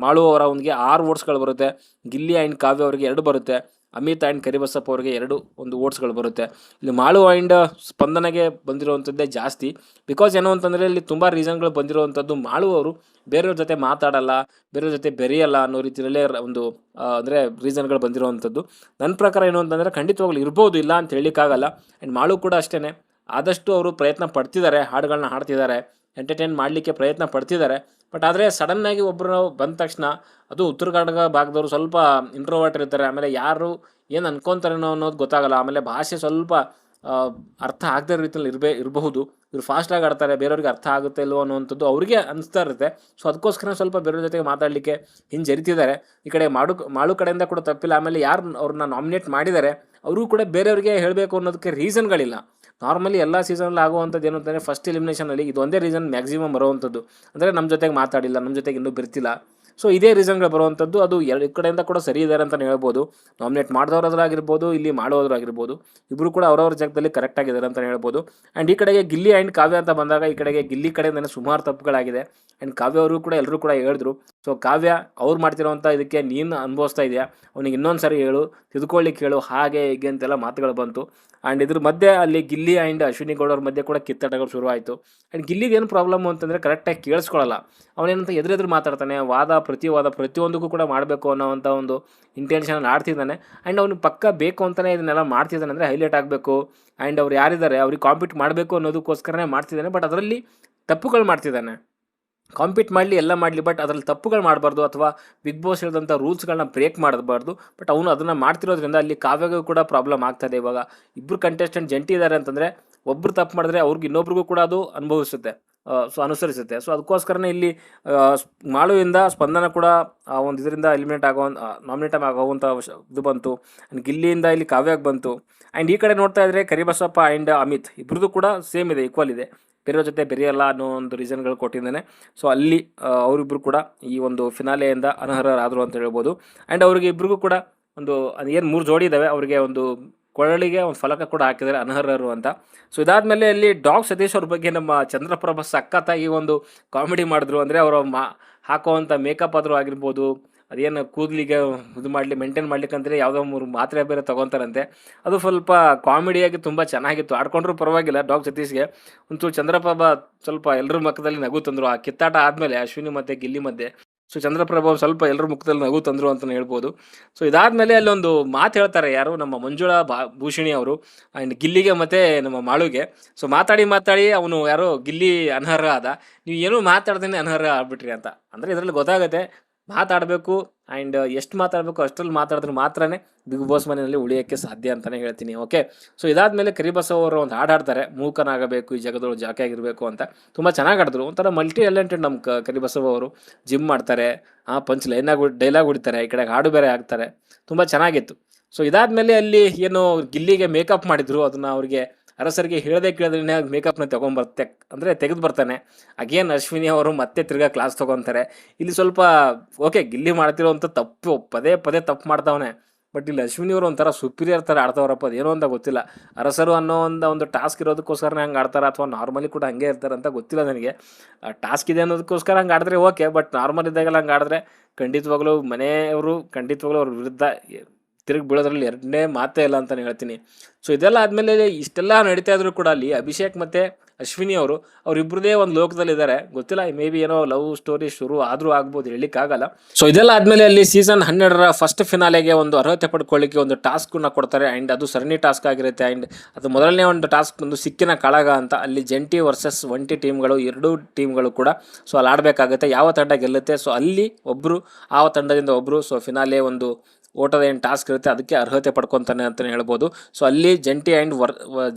A: ಮಾಳು ಅವರ ಅವನಿಗೆ 6 ವೋಟ್ಸ್ಗಳು ಬರುತ್ತೆ, ಗಿಲ್ಲಿ ಆ್ಯಂಡ್ ಕಾವ್ಯ ಅವರಿಗೆ 2 ಬರುತ್ತೆ, ಅಮಿತ್ ಆ್ಯಂಡ್ ಕರಿಬಸಪ್ಪ ಅವರಿಗೆ 2 ವೋಟ್ಸ್ಗಳು ಬರುತ್ತೆ. ಇಲ್ಲಿ ಮಾಳು ಆ್ಯಂಡ್ ಸ್ಪಂದನಗೆ ಬಂದಿರುವಂಥದ್ದೇ ಜಾಸ್ತಿ. ಬಿಕಾಸ್ ಏನು ಅಂತಂದರೆ ಇಲ್ಲಿ ತುಂಬ ರೀಸನ್ಗಳು ಬಂದಿರುವಂಥದ್ದು. ಮಾಳು ಅವರು ಬೇರೆಯವ್ರ ಜೊತೆ ಮಾತಾಡಲ್ಲ, ಬೇರೆಯವ್ರ ಜೊತೆ ಬೆರೆಯಲ್ಲ ಅನ್ನೋ ರೀತಿಯಲ್ಲೇ ಒಂದು ಅಂದರೆ ರೀಸನ್ಗಳು ಬಂದಿರುವಂಥದ್ದು. ನನ್ನ ಪ್ರಕಾರ ಏನು ಅಂತಂದರೆ ಖಂಡಿತವಾಗ್ಲೂ ಇರ್ಬೋದು, ಇಲ್ಲ ಅಂತ ಹೇಳಲಿಕ್ಕಾಗಲ್ಲ. ಆ್ಯಂಡ್ ಮಾಳು ಕೂಡ ಅಷ್ಟೇ, ಆದಷ್ಟು ಅವರು ಪ್ರಯತ್ನ ಪಡ್ತಿದ್ದಾರೆ, ಹಾಡುಗಳನ್ನ ಹಾಡ್ತಿದ್ದಾರೆ, ಎಂಟರ್ಟೈನ್ ಮಾಡಲಿಕ್ಕೆ ಪ್ರಯತ್ನ ಪಡ್ತಿದ್ದಾರೆ. ಬಟ್ ಆದರೆ ಸಡನ್ನಾಗಿ ಒಬ್ಬರು ಬಂದ ತಕ್ಷಣ, ಅದು ಉತ್ತರ ಕರ್ನಾಟಕ ಭಾಗದವರು ಸ್ವಲ್ಪ ಇಂಟ್ರೋವರ್ಟ್ ಇರ್ತಾರೆ. ಆಮೇಲೆ ಯಾರು ಏನು ಅನ್ಕೊತಾರೇನೋ ಅನ್ನೋದು ಗೊತ್ತಾಗಲ್ಲ. ಆಮೇಲೆ ಭಾಷೆ ಸ್ವಲ್ಪ ಅರ್ಥ ಆಗದೇ ರೀತಿಯಲ್ಲಿ ಇರಬಹುದು. ಇವ್ರು ಫಾಸ್ಟಾಗಿ ಆಡ್ತಾರೆ, ಬೇರೆಯವ್ರಿಗೆ ಅರ್ಥ ಆಗುತ್ತೆ ಇಲ್ಲವೋ ಅನ್ನೋವಂಥದ್ದು ಅವ್ರಿಗೆ ಅನಿಸ್ತಾ ಇರುತ್ತೆ. ಸೊ ಅದಕ್ಕೋಸ್ಕರ ಸ್ವಲ್ಪ ಬೇರೆಯವ್ರ ಜೊತೆಗೆ ಮಾತಾಡಲಿಕ್ಕೆ ಹಿಂಜರಿತಿದ್ದಾರೆ. ಈ ಕಡೆ ಮಾಳು ಕಡೆಯಿಂದ ಕೂಡ ತಪ್ಪಿಲ್ಲ. ಆಮೇಲೆ ಯಾರು ಅವ್ರನ್ನ ನಾಮಿನೇಟ್ ಮಾಡಿದ್ದಾರೆ ಅವರು ಕೂಡ ಬೇರೆಯವ್ರಿಗೆ ಹೇಳಬೇಕು ಅನ್ನೋದಕ್ಕೆ ರೀಸನ್ಗಳಿಲ್ಲ. ನಾರ್ಮಲಿ ಎಲ್ಲ ಸೀಸನಲ್ಲಿ ಆಗುವಂಥದ್ದು ಏನು ಅಂತಂದರೆ ಫಸ್ಟ್ ಎಲಿಮಿನೇಷನಲ್ಲಿ ಇದು ಒಂದೇ ರೀಸನ್ ಮ್ಯಾಕ್ಸಿಮಮ್ ಬರುವಂಥದ್ದು, ಅಂದರೆ ನಮ್ಮ ಜೊತೆಗೆ ಮಾತಾಡಿಲ್ಲ, ನಮ್ಮ ಜೊತೆಗೆ ಇನ್ನೂ ಬೆರ್ತಿಲ್ಲ. ಸೊ ಇದೇ ರೀಸನ್ಗಳು ಬರುವಂಥದ್ದು. ಅದು ಎರಡು ಕಡೆಯಿಂದ ಕೂಡ ಸರಿ ಇದ್ದಾರೆ ಅಂತಲೇ ಹೇಳ್ಬೋದು. ನಾಮಿನೇಟ್ ಮಾಡಿದವರಾಗಿರ್ಬೋದು, ಇಲ್ಲಿ ಮಾಡೋದ್ರಾಗಿರ್ಬೋದು, ಇಬ್ಬರು ಕೂಡ ಅವ್ರವ್ರ ಜಾಗದಲ್ಲಿ ಕರೆಕ್ಟಾಗಿದ್ದಾರೆ ಅಂತಲೇ ಹೇಳ್ಬೋದು. ಆ್ಯಂಡ್ ಈ ಕಡೆಗೆ ಗಿಲ್ಲಿ ಆ್ಯಂಡ್ ಕಾವ್ಯ ಅಂತ ಬಂದಾಗ ಈ ಕಡೆಗೆ ಗಿಲ್ಲಿ ಕಡೆಯಿಂದನೇ ಸುಮಾರು ತಪ್ಪುಗಳಾಗಿದೆ. ಆ್ಯಂಡ್ ಕಾವ್ಯ ಅವರು ಕೂಡ ಎಲ್ಲರೂ ಕೂಡ ಹೇಳಿದ್ರು. ಸೊ ಕಾವ್ಯ ಅವ್ರು ಮಾಡ್ತಿರೋವಂಥ ಇದಕ್ಕೆ ನೀನು ಅನುಭವಿಸ್ತಾ ಇದೆಯಾ, ಅವನಿಗೆ ಇನ್ನೊಂದು ಸರಿ ಹೇಳು, ತಿದ್ಕೊಳ್ಳಿಕ್ಕೆ ಹೇಳು, ಹಾಗೆ ಹೀಗೆ ಅಂತೆಲ್ಲ ಮಾತುಗಳು ಬಂತು. ಆ್ಯಂಡ್ ಇದ್ರ ಮಧ್ಯೆ ಅಲ್ಲಿ ಗಿಲ್ಲಿ ಆ್ಯಂಡ್ ಅಶ್ವಿನಿ ಗೌಡವ್ರ ಮಧ್ಯೆ ಕೂಡ ಕಿತ್ತಾಟಗಳು ಶುರುವಾಯಿತು. ಆ್ಯಂಡ್ ಗಿಲ್ಲಿಗೆ ಏನು ಪ್ರಾಬ್ಲಮ್ಮು ಅಂತಂದರೆ ಕರೆಕ್ಟಾಗಿ ಕೇಳಿಸ್ಕೊಳ್ಳಲ್ಲ. ಅವನೇನಂತ ಎದುರೆದುರು ಮಾತಾಡ್ತಾನೆ, ಪ್ರತಿಯೊಂದಕ್ಕೂ ಕೂಡ ಮಾಡಬೇಕು ಅನ್ನೋವಂಥ ಒಂದು ಇಂಟೆನ್ಷನ್ ಆಡ್ತಿದ್ದಾನೆ. ಆ್ಯಂಡ್ ಅವ್ನಿಗೆ ಪಕ್ಕ ಬೇಕು ಅಂತಲೇ ಇದನ್ನೆಲ್ಲ ಮಾಡ್ತಿದ್ದಾನೆ, ಅಂದರೆ ಹೈಲೈಟ್ ಆಗಬೇಕು. ಆ್ಯಂಡ್ ಅವ್ರು ಯಾರಿದ್ದಾರೆ ಅವ್ರಿಗೆ ಕಾಂಪೀಟ್ ಮಾಡಬೇಕು ಅನ್ನೋದಕ್ಕೋಸ್ಕರನೇ ಮಾಡ್ತಿದ್ದಾನೆ. ಬಟ್ ಅದರಲ್ಲಿ ತಪ್ಪುಗಳು ಮಾಡ್ತಿದ್ದಾನೆ. ಕಾಂಪೀಟ್ ಮಾಡಲಿ ಎಲ್ಲ ಮಾಡಲಿ, ಬಟ್ ಅದರಲ್ಲಿ ತಪ್ಪುಗಳು ಮಾಡಬಾರ್ದು ಅಥವಾ ಬಿಗ್ ಬಾಸ್ ಹೇಳಿದಂಥ ರೂಲ್ಸ್ಗಳನ್ನ ಬ್ರೇಕ್ ಮಾಡಬಾರ್ದು. ಬಟ್ ಅವನು ಅದನ್ನು ಮಾಡ್ತಿರೋದ್ರಿಂದ ಅಲ್ಲಿ ಕಾವ್ಯಗೂ ಕೂಡ ಪ್ರಾಬ್ಲಮ್ ಆಗ್ತದೆ. ಇವಾಗ ಇಬ್ಬರು ಕಂಟೆಸ್ಟೆಂಟ್ ಜಂಟಿ ಇದ್ದಾರೆ ಅಂತಂದರೆ ಒಬ್ಬರು ತಪ್ಪು ಮಾಡಿದ್ರೆ ಅವ್ರಿಗೆ ಇನ್ನೊಬ್ರಿಗೂ ಕೂಡ ಅದು ಅನುಭವಿಸುತ್ತೆ, ಅನುಸರಿಸುತ್ತೆ. ಸೊ ಅದಕ್ಕೋಸ್ಕರನೇ ಇಲ್ಲಿ ಮಾಳುವಿಂದ ಸ್ಪಂದನ ಕೂಡ ಆ ಒಂದು ಇದರಿಂದ ಎಲಿಮಿನೇಟ್ ನಾಮಿನೇಟ್ ಆಗುವಂಥ ಇದು ಬಂತು. ಆ್ಯಂಡ್ ಗಿಲ್ಲಿಯಿಂದ ಇಲ್ಲಿ ಕಾವ್ಯಕ್ಕೆ ಬಂತು. ಆ್ಯಂಡ್ ಈ ಕಡೆ ನೋಡ್ತಾ ಇದ್ದರೆ ಕರಿಬಸಪ್ಪ ಆ್ಯಂಡ್ ಅಮಿತ್ ಇಬ್ಬರದು ಕೂಡ ಸೇಮ್ ಇದೆ, ಈಕ್ವಲ್ ಇದೆ. ಬೇರೆಯವ್ರ ಜೊತೆ ಬೆರೆಯಲ್ಲ ಅನ್ನೋ ಒಂದು ರೀಸನ್ಗಳು ಕೊಟ್ಟಿದ್ದಾನೆ. ಸೊ ಅಲ್ಲಿ ಅವರಿಬ್ಬರು ಕೂಡ ಈ ಒಂದು ಫಿನಾಲೆಯಿಂದ ಅನರ್ಹರಾದರು ಅಂತ ಹೇಳ್ಬೋದು. ಆ್ಯಂಡ್ ಅವರಿಗೆ ಇಬ್ಬರಿಗೂ ಕೂಡ ಒಂದು ಏನು 3 ಜೋಡಿ ಇದ್ದಾವೆ, ಅವರಿಗೆ ಒಂದು ಕೊರಳಿಗೆ ಒಂದು ಫಲಕ ಕೂಡ ಹಾಕಿದ್ದಾರೆ ಅನರ್ಹರು ಅಂತ. ಸೊ ಇದಾದಮೇಲೆ ಅಲ್ಲಿ ಡಾಗ್ ಸತೀಶ್ ಅವ್ರ ಬಗ್ಗೆ ನಮ್ಮ ಚಂದ್ರಪ್ರಭ ಸಖತ್ತಾಗಿ ಒಂದು ಕಾಮಿಡಿ ಮಾಡಿದ್ರು. ಅಂದರೆ ಅವರು ಹಾಕೋವಂಥ ಮೇಕಪ್ ಆದರೂ ಆಗಿರ್ಬೋದು, ಅದೇನು ಕೂದಲಿಗೆ ಇದು ಮೇಂಟೈನ್ ಮಾಡ್ಲಿಕ್ಕಂತೇಳಿ ಯಾವುದೋ 3 ಮಾತ್ರೆ ಬೇರೆ ತೊಗೊತಾರಂತೆ. ಅದು ಸ್ವಲ್ಪ ಕಾಮಿಡಿಯಾಗಿ ತುಂಬ ಚೆನ್ನಾಗಿತ್ತು. ಆಡ್ಕೊಂಡ್ರೂ ಪರವಾಗಿಲ್ಲ. ಡಾಗ್ ಸತೀಶ್ಗೆ ಒಂಚೂರು ಚಂದ್ರಪ್ರಭ ಸ್ವಲ್ಪ ಎಲ್ಲರ ಮುಖದಲ್ಲಿ ನಗು ತಂದರು. ಆ ಕಿತ್ತಾಟ ಆದಮೇಲೆ ಅಶ್ವಿನಿ ಮತ್ತು ಗಿಲ್ಲಿ ಮಧ್ಯೆ ಸೊ ಚಂದ್ರಪ್ರಭ ಸ್ವಲ್ಪ ಎಲ್ಲರ ಮುಖದಲ್ಲಿ ನಗು ತಂದರು ಅಂತಲೇ ಹೇಳ್ಬೋದು. ಸೊ ಇದಾದಮೇಲೆ ಅಲ್ಲೊಂದು ಮಾತು ಹೇಳ್ತಾರೆ, ಯಾರು ನಮ್ಮ ಮಂಜುಳಾ ಭೂಷಣಿ ಅವರು ಆ್ಯಂಡ್ ಗಿಲ್ಲಿಗೆ ಮತ್ತು ನಮ್ಮ ಮಾಳುಗೆ. ಸೊ ಮಾತಾಡಿ ಅವನು ಯಾರೋ ಗಿಲ್ಲಿ ಅನರ್ಹ ಆದ, ನೀವು ಏನೂ ಮಾತಾಡ್ದೇ ಅನರ್ಹ ಆಗ್ಬಿಟ್ರಿ ಅಂತ. ಅಂದರೆ ಇದರಲ್ಲಿ ಗೊತ್ತಾಗುತ್ತೆ ಮಾತಾಡಬೇಕು ಆ್ಯಂಡ್ ಎಷ್ಟು ಮಾತಾಡಬೇಕು ಅಷ್ಟರಲ್ಲಿ ಮಾತಾಡಿದ್ರೆ ಮಾತ್ರನೇ ಬಿಗ್ ಬಾಸ್ ಮನೆಯಲ್ಲಿ ಉಳಿಯೋಕ್ಕೆ ಸಾಧ್ಯ ಅಂತಲೇ ಹೇಳ್ತೀನಿ. ಓಕೆ, ಸೊ ಇದಾದಮೇಲೆ ಕರಿಬಸವ ಅವರು ಒಂದು ಹಾಡು ಹಾಡ್ತಾರೆ, ಮೂಕನಾಗಬೇಕು ಈ ಜಗದೊಳಗೆ ಜಾಕಿಯಾಗಿರಬೇಕು ಅಂತ. ತುಂಬ ಚೆನ್ನಾಗಿ ಆಡಿದ್ರು. ಒಂಥರ ಮಲ್ಟಿ ಟ್ಯಾಲೆಂಟೆಡ್ ನಮ್ಮ ಕರಿಬಸವ ಅವರು. ಜಿಮ್ ಮಾಡ್ತಾರೆ, ಪಂಚ್ ಡೈಲಾಗ್ ಹೊಡಿತಾರೆ, ಈ ಕಡೆ ಹಾಡು ಬೇರೆ ಹಾಕ್ತಾರೆ. ತುಂಬ ಚೆನ್ನಾಗಿತ್ತು. ಸೊ ಇದಾದಮೇಲೆ ಅಲ್ಲಿ ಏನು ಗಿಲ್ಲಿಗೆ ಮೇಕಪ್ ಮಾಡಿದ್ರು, ಅದನ್ನು ಅವ್ರಿಗೆ ಅರಸರಿಗೆ ಹೇಳದೆ ಕೇಳಿದ್ರೆ ಮೇಕಪ್ನ ಅಂದರೆ ತೆಗೆದು ಬರ್ತಾನೆ. ಅಗೇನ್ ಅಶ್ವಿನಿ ಅವರು ಮತ್ತೆ ತಿರ್ಗಾ ಕ್ಲಾಸ್ ತೊಗೊತಾರೆ. ಇಲ್ಲಿ ಸ್ವಲ್ಪ ಓಕೆ, ಗಿಲ್ಲಿ ಮಾಡ್ತಿರೋವಂಥ ತಪ್ಪು ಪದೇ ತಪ್ಪು ಮಾಡ್ತಾವನೆ. ಬಟ್ ಇಲ್ಲಿ ಅಶ್ವಿನಿ ಅವರು ಒಂಥರ ಸುಪೀರಿಯರ್ ಥರ ಆಡ್ತಾವ್ರಪ್ಪ. ಅದೇನೋ ಅಂತ ಗೊತ್ತಿಲ್ಲ. ಅರಸರು ಅನ್ನೋ ಒಂದು ಟಾಸ್ಕ್ ಇರೋದಕ್ಕೋಸ್ಕರ ಹಂಗೆ ಆಡ್ತಾರೆ ಅಥವಾ ನಾರ್ಮಲಿ ಕೂಡ ಹಂಗೆ ಇರ್ತಾರೆ ಅಂತ ಗೊತ್ತಿಲ್ಲ ನನಗೆ. ಟಾಸ್ಕ್ ಇದೆ ಅನ್ನೋದಕ್ಕೋಸ್ಕರ ಹಂಗೆ ಆಡಿದ್ರೆ ಓಕೆ, ಬಟ್ ನಾರ್ಮಲ್ ಇದ್ದಾಗೆಲ್ಲ ಹಂಗೆ ಆಡಿದ್ರೆ ಖಂಡಿತವಾಗ್ಲೂ ಅವ್ರ ವಿರುದ್ಧ ತಿರುಗಿ ಬೀಳೋದ್ರಲ್ಲಿ ಎರಡನೇ ಮಾತೇ ಇಲ್ಲ ಅಂತಲೇ ಹೇಳ್ತೀನಿ. ಸೊ ಇದೆಲ್ಲ ಆದಮೇಲೆ ಇಷ್ಟೆಲ್ಲ ನಡೀತಾ ಇದ್ರು ಕೂಡ ಅಲ್ಲಿ ಅಭಿಷೇಕ್ ಮತ್ತು ಅಶ್ವಿನಿ ಅವರಿಬ್ಬರದೇ ಒಂದು ಲೋಕದಲ್ಲಿದ್ದಾರೆ. ಗೊತ್ತಿಲ್ಲ, ಮೇ ಬಿ ಏನೋ ಲವ್ ಸ್ಟೋರಿ ಶುರು ಆದರೂ ಆಗ್ಬೋದು, ಹೇಳಲಿಕ್ಕಾಗಲ್ಲ. ಸೊ ಇದೆಲ್ಲ ಆದಮೇಲೆ ಅಲ್ಲಿ ಸೀಸನ್ 12ರ ಫಸ್ಟ್ ಫಿನಾಲೆಗೆ ಒಂದು ಅರ್ಹತೆ ಪಡ್ಕೊಳ್ಳಿಕ್ಕೆ ಒಂದು ಟಾಸ್ಕನ್ನು ಕೊಡ್ತಾರೆ. ಆ್ಯಂಡ್ ಅದು ಸರಣಿ ಟಾಸ್ಕ್ ಆಗಿರುತ್ತೆ. ಆ್ಯಂಡ್ ಅದು ಮೊದಲನೇ ಒಂದು ಟಾಸ್ಕ್ ಒಂದು ಸಿಕ್ಕಿನ ಕಾಳಗ ಅಂತ. ಅಲ್ಲಿ ಜಂಟಿ ವರ್ಸಸ್ ಒಂಟಿ ಟೀಮ್ಗಳು, 2 ಟೀಮ್ಗಳು ಕೂಡ ಸೊ ಅಲ್ಲಿ ಆಡಬೇಕಾಗುತ್ತೆ. ಯಾವ ತಂಡ ಗೆಲ್ಲುತ್ತೆ, ಸೊ ಅಲ್ಲಿ ಒಬ್ಬರು ಆ ತಂಡದಿಂದ ಒಬ್ಬರು ಸೊ ಫಿನಾಲೆ ಒಂದು ಓಟದ ಏನು ಟಾಸ್ಕ್ ಇರುತ್ತೆ ಅದಕ್ಕೆ ಅರ್ಹತೆ ಪಡ್ಕೊತಾನೆ ಅಂತಲೇ ಹೇಳ್ಬೋದು. ಸೊ ಅಲ್ಲಿ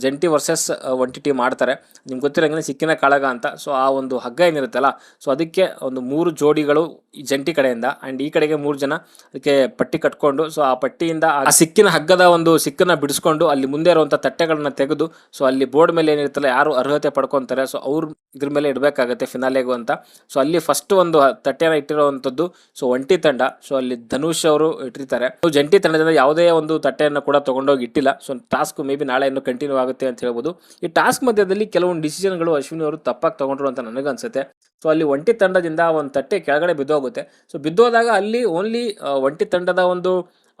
A: ಜಂಟಿ ವರ್ಸಸ್ ಒಂಟಿ ಟೀಮ್ ಆಡ್ತಾರೆ. ನಿಮ್ಗೆ ಗೊತ್ತಿರೋಂಗೆ ಸಿಕ್ಕಿನ ಕಾಳಗ ಅಂತ. ಸೊ ಆ ಒಂದು ಹಗ್ಗ ಏನಿರುತ್ತಲ್ಲ, ಸೊ ಅದಕ್ಕೆ ಒಂದು 3 ಜೋಡಿಗಳು ಈ ಜಂಟಿ ಕಡೆಯಿಂದ ಆ್ಯಂಡ್ ಈ ಕಡೆಗೆ 3 ಜನ ಅದಕ್ಕೆ ಪಟ್ಟಿ ಕಟ್ಕೊಂಡು, ಸೊ ಆ ಪಟ್ಟಿಯಿಂದ ಆ ಸಿಕ್ಕಿನ ಹಗ್ಗದ ಒಂದು ಸಿಕ್ಕನ್ನು ಬಿಡಿಸ್ಕೊಂಡು ಅಲ್ಲಿ ಮುಂದೆ ಇರುವಂಥ ತಟ್ಟೆಗಳನ್ನ ತೆಗೆದು ಸೊ ಅಲ್ಲಿ ಬೋರ್ಡ್ ಮೇಲೆ ಏನಿರುತ್ತಲ್ಲ ಯಾರು ಅರ್ಹತೆ ಪಡ್ಕೊತಾರೆ ಸೊ ಅವ್ರು ಇದ್ರ ಮೇಲೆ ಇಡಬೇಕಾಗತ್ತೆ ಫಿನಾಲೆಗೂ ಅಂತ. ಸೊ ಅಲ್ಲಿ ಫಸ್ಟ್ ಒಂದು ತಟ್ಟೆನ ಇಟ್ಟಿರೋವಂಥದ್ದು ಸೊ ಒಂಟಿ ತಂಡ. ಸೊ ಅಲ್ಲಿ ಧನುಷ್ ಅವರು ಇಟ್ಟಿರ್ತಾರೆ. ಜಂಟಿ ತಂಡದಿಂದ ಯಾವುದೇ ಒಂದು ತಟ್ಟೆಯನ್ನು ಕೂಡ ತೊಗೊಂಡೋಗಿ ಇಟ್ಟಿಲ್ಲ. ಸೊ ಟಾಸ್ಕ್ ಮೇ ಬಿ ನಾಳೆ ಇನ್ನೂ ಕಂಟಿನ್ಯೂ ಆಗುತ್ತೆ ಅಂತ ಹೇಳ್ಬೋದು. ಈ ಟಾಸ್ಕ್ ಮಧ್ಯದಲ್ಲಿ ಕೆಲವೊಂದು ಡಿಸಿಷನ್ಗಳು ಅಶ್ವಿನಿ ಅವರು ತಪ್ಪಾಗಿ ತೊಗೊಂಡ್ರು ಅಂತ ನನಗನ್ಸುತ್ತೆ. ಸೊ ಅಲ್ಲಿ ಒಂಟಿ ತಂಡದಿಂದ ಒಂದು ತಟ್ಟೆ ಕೆಳಗಡೆ ಬಿದ್ದೋಗುತ್ತೆ. ಸೊ ಬಿದ್ದೋದಾಗ ಅಲ್ಲಿ ಓನ್ಲಿ ಒಂಟಿ ತಂಡದ ಒಂದು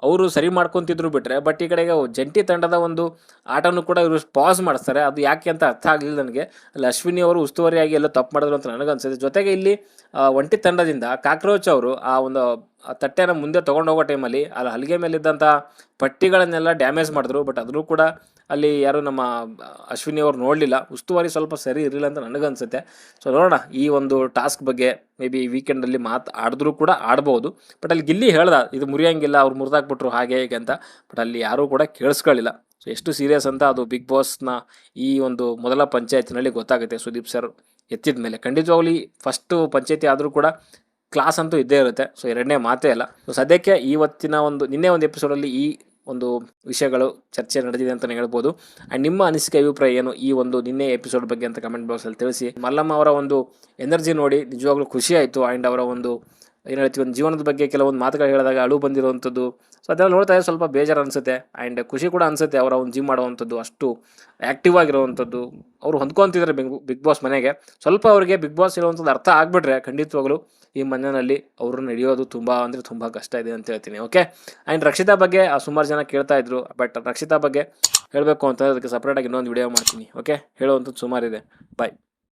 A: ಅವರು ಸರಿ ಮಾಡ್ಕೊತಿದ್ರು ಬಿಟ್ಟರೆ, ಬಟ್ ಈ ಕಡೆಗೆ ಜಂಟಿ ತಂಡದ ಒಂದು ಆಟನೂ ಕೂಡ ಇವರು ಪಾಸ್ ಮಾಡಿಸ್ತಾರೆ. ಅದು ಯಾಕೆ ಅಂತ ಅರ್ಥ ಆಗಲಿಲ್ಲ ನನಗೆ. ಅಲ್ಲಿ ಅಶ್ವಿನಿ ಅವರು ಉಸ್ತುವಾರಿಯಾಗಿ ಎಲ್ಲ ತಪ್ಪು ಮಾಡಿದ್ರು ಅಂತ ನನಗನ್ಸುತ್ತೆ. ಜೊತೆಗೆ ಇಲ್ಲಿ ಒಂಟಿ ತಂಡದಿಂದ ಕಾಕ್ರೋಚ್ ಅವರು ಆ ಒಂದು ತಟ್ಟೆನ ಮುಂದೆ ತೊಗೊಂಡೋಗೋ ಟೈಮಲ್ಲಿ ಅಲ್ಲಿ ಹಲಿಗೆ ಮೇಲಿದ್ದಂಥ ಪಟ್ಟಿಗಳನ್ನೆಲ್ಲ ಡ್ಯಾಮೇಜ್ ಮಾಡಿದ್ರು. ಬಟ್ ಅದನ್ನು ಕೂಡ ಅಲ್ಲಿ ಯಾರು ನಮ್ಮ ಅಶ್ವಿನಿ ಅವರು ನೋಡಲಿಲ್ಲ. ಉಸ್ತುವಾರಿ ಸ್ವಲ್ಪ ಸರಿ ಇರಲಿಲ್ಲ ಅಂತ ನನಗನ್ಸುತ್ತೆ. ಸೊ ನೋಡೋಣ, ಈ ಒಂದು ಟಾಸ್ಕ್ ಬಗ್ಗೆ ಮೇ ಬಿ ವೀಕೆಂಡಲ್ಲಿ ಆಡಿದ್ರೂ ಕೂಡ ಆಡ್ಬೋದು. ಬಟ್ ಅಲ್ಲಿ ಗಿಲ್ಲಿ ಹೇಳ್ದ ಇದು ಮುರಿಯೋಂಗಿಲ್ಲ, ಅವ್ರು ಮುರಿದಾಕ್ಬಿಟ್ರು ಹಾಗೆ ಹೀಗೆ ಅಂತ. ಬಟ್ ಅಲ್ಲಿ ಯಾರೂ ಕೂಡ ಕೇಳಿಸ್ಕೊಳ್ಳಿಲ್ಲ. ಸೊ ಎಷ್ಟು ಸೀರಿಯಸ್ ಅಂತ ಅದು ಬಿಗ್ ಬಾಸ್ನ ಈ ಒಂದು ಮೊದಲ ಪಂಚಾಯತಿನಲ್ಲಿ ಗೊತ್ತಾಗುತ್ತೆ. ಸುದೀಪ್ ಸರ್ ಎತ್ತಿದ ಮೇಲೆ ಖಂಡಿತವಾಗ್ಲಿ ಫಸ್ಟು ಪಂಚಾಯತಿ ಆದರೂ ಕೂಡ ಕ್ಲಾಸ್ ಅಂತೂ ಇದ್ದೇ ಇರುತ್ತೆ. ಸೊ ಎರಡನೇ ಮಾತೇ ಅಲ್ಲ. ಸೊ ಸದ್ಯಕ್ಕೆ ನಿನ್ನೆ ಒಂದು ಎಪಿಸೋಡಲ್ಲಿ ಈ ಒಂದು ವಿಷಯಗಳು ಚರ್ಚೆ ನಡೆದಿದೆ ಅಂತಲೇ ಹೇಳ್ಬೋದು. ಆ್ಯಂಡ್ ನಿಮ್ಮ ಅನಿಸಿಕೆ ಅಭಿಪ್ರಾಯ ಏನು ಈ ಒಂದು ನಿನ್ನೆ ಎಪಿಸೋಡ್ ಬಗ್ಗೆ ಅಂತ ಕಮೆಂಟ್ ಬಾಕ್ಸಲ್ಲಿ ತಿಳಿಸಿ. ಮಲ್ಲಮ್ಮ ಅವರ ಒಂದು ಎನರ್ಜಿ ನೋಡಿ ನಿಜವಾಗ್ಲೂ ಖುಷಿ ಆಯಿತು. ಆ್ಯಂಡ್ ಅವರ ಒಂದು ಏನು ಹೇಳ್ತೀವಿ, ಒಂದು ಜೀವನದ ಬಗ್ಗೆ ಕೆಲವೊಂದು ಮಾತುಗಳು ಹೇಳಿದಾಗ ಅಳು ಬಂದಿರುವಂಥದ್ದು. ಸೊ ಅದೆಲ್ಲ ನೋಡ್ತಾ ಇದ್ರೆ ಸ್ವಲ್ಪ ಬೇಜಾರು ಅನಿಸುತ್ತೆ. ಆ್ಯಂಡ್ ಖುಷಿ ಕೂಡ ಅನಿಸುತ್ತೆ. ಅವರ ಒಂದು ಜಿಮ್ ಮಾಡುವಂಥದ್ದು, ಅಷ್ಟು ಆ್ಯಕ್ಟಿವ್ ಆಗಿರುವಂಥದ್ದು, ಅವರು ಹೊಂದ್ಕೊತಿದ್ದಾರೆ ಬಿಗ್ ಬಾಸ್ ಮನೆಗೆ. ಸ್ವಲ್ಪ ಅವರಿಗೆ ಬಿಗ್ ಬಾಸ್ ಇರುವಂಥದ್ದು ಅರ್ಥ ಆಗಿಬಿಟ್ರೆ ಖಂಡಿತವಾಗಲೂ ಈ ಮನೆಯಲ್ಲಿ ಅವ್ರನ್ನ ಹಿಡಿಯೋದು ತುಂಬ ಕಷ್ಟ ಇದೆ ಅಂತ ಹೇಳ್ತೀನಿ. ಓಕೆ, ಆ್ಯಂಡ್ ರಕ್ಷಿತಾ ಬಗ್ಗೆ ಸುಮಾರು ಜನ ಕೇಳ್ತಾ ಇದ್ರು. ಬಟ್ ರಕ್ಷಿತಾ ಬಗ್ಗೆ ಹೇಳಬೇಕು ಅಂತಂದರೆ ಅದಕ್ಕೆ ಸಪ್ರೇಟಾಗಿ ಇನ್ನೊಂದು ವಿಡಿಯೋ ಮಾಡ್ತೀನಿ. ಓಕೆ, ಹೇಳುವಂಥದ್ದು ಸುಮಾರಿದೆ. ಬಾಯ್.